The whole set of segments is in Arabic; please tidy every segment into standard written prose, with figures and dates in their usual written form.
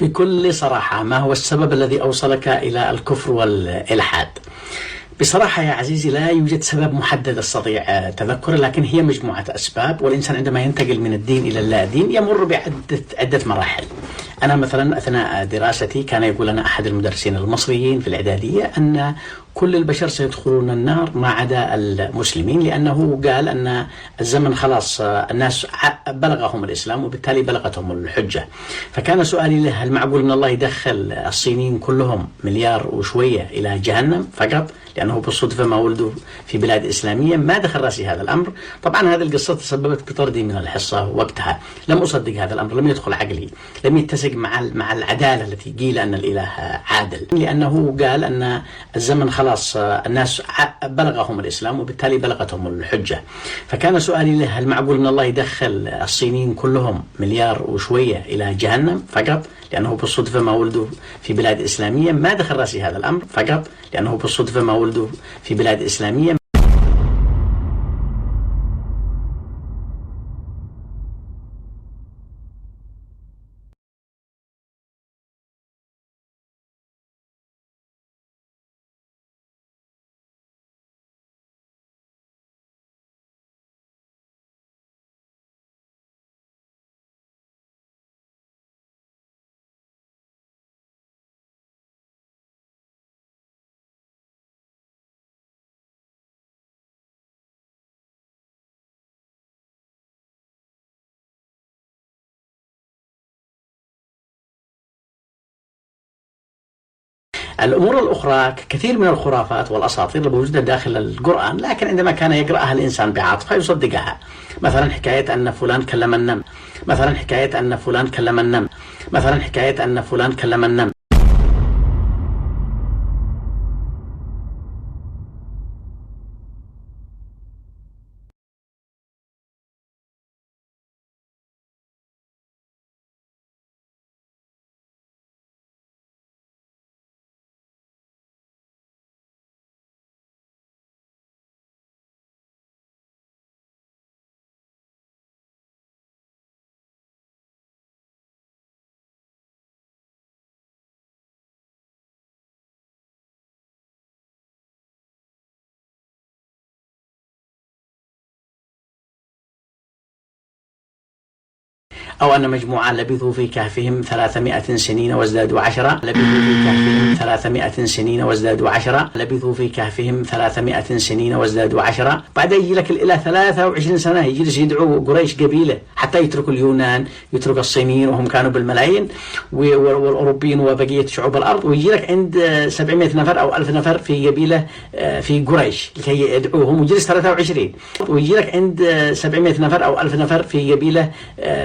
بكل صراحة، ما هو السبب الذي أوصلك إلى الكفر والإلحاد؟ بصراحة يا عزيزي لا يوجد سبب محدد أستطيع تذكره، لكن هي مجموعة أسباب. والإنسان عندما ينتقل من الدين إلى اللا دين يمر بعدة مراحل. أنا مثلا أثناء دراستي كان يقول لنا أحد المدرسين المصريين في الإعدادية أن كل البشر سيدخلون النار ما عدا المسلمين، لأنه قال أن الزمن خلاص الناس بلغهم الإسلام وبالتالي بلغتهم الحجة. فكان سؤالي له: هل معقول أن الله يدخل الصينيين كلهم مليار وشوية إلى جهنم فقط لأنه بالصدفة ما ولدوا في بلاد إسلامية؟ ما دخل رأسي هذا الأمر. طبعا هذه القصة تسببت بطردي من الحصة وقتها. لم أصدق هذا الأمر، لم يدخل عقلي، لم يتسق مع العدالة التي قيل أن الإله عادل، لأنه قال أن الزمن خلاص الناس بلغهم الإسلام وبالتالي بلغتهم الحجة. فكان سؤالي له: هل معقول أن الله يدخل الصينيين كلهم مليار وشوية إلى جهنم فقط لأنه بالصدفة ما ولدوا في بلاد إسلامية؟ ما دخل رأسي هذا الأمر فقط لأنه بالصدفة ما ولدوا في بلاد إسلامية. الأمور الأخرى كثير من الخرافات والأساطير الموجودة داخل القرآن، لكن عندما كان يقرأها الإنسان بعاطفة يصدقها. مثلا حكاية أن فلان كلم النمل، مثلا حكاية أن فلان كلم النمل، مثلا حكاية أن فلان كلم النمل. أو أن مجموعة لبثوا في كهفهم 300 سنين وازدادوا 10، لبثوا في كهفهم 300 سنين وازدادوا 10، لبثوا في كهفهم 300 سنين وازدادوا 10. بعد يجي لك الإله 23 سنة يجلس يدعو قريش قبيلة حتى يتركوا اليونان، يترك الصينيين وهم كانوا بالملايين، والأوروبيين وبقية شعوب الأرض، ويجي لك عند 700 نفر أو 1000 نفر في قبيلة في قريش لكي يدعوهم، ويجلس 23. ويجي لك عند 700 نفر أو 1000 نفر في قبيلة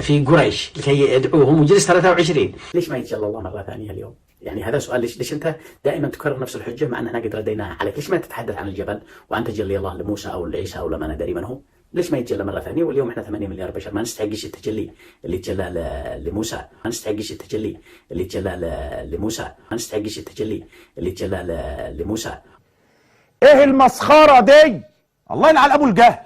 في قريش لكي يدعوهم، وجلس 23. ليش ما يتجلى الله مرة ثانية اليوم؟ يعني هذا سؤال. ليش أنت دائما تكرر نفس الحجة مع أن احنا قد رديناها عليك؟ ليش ما تتحدث عن الجبل وعن تجلي الله لموسى أو لعيسى أو لما ندري من هو؟ ليش ما يتجلى مرة ثانية؟ واليوم احنا 8 مليار بشر، ما نستحقش التجلي اللي تجلى لموسى، ما نستحقش التجلي اللي تجلى لموسى، ما نستحقش التجلي اللي تجلى لموسى. ايه المسخرة دي؟ الله يلعن ابو الجهل.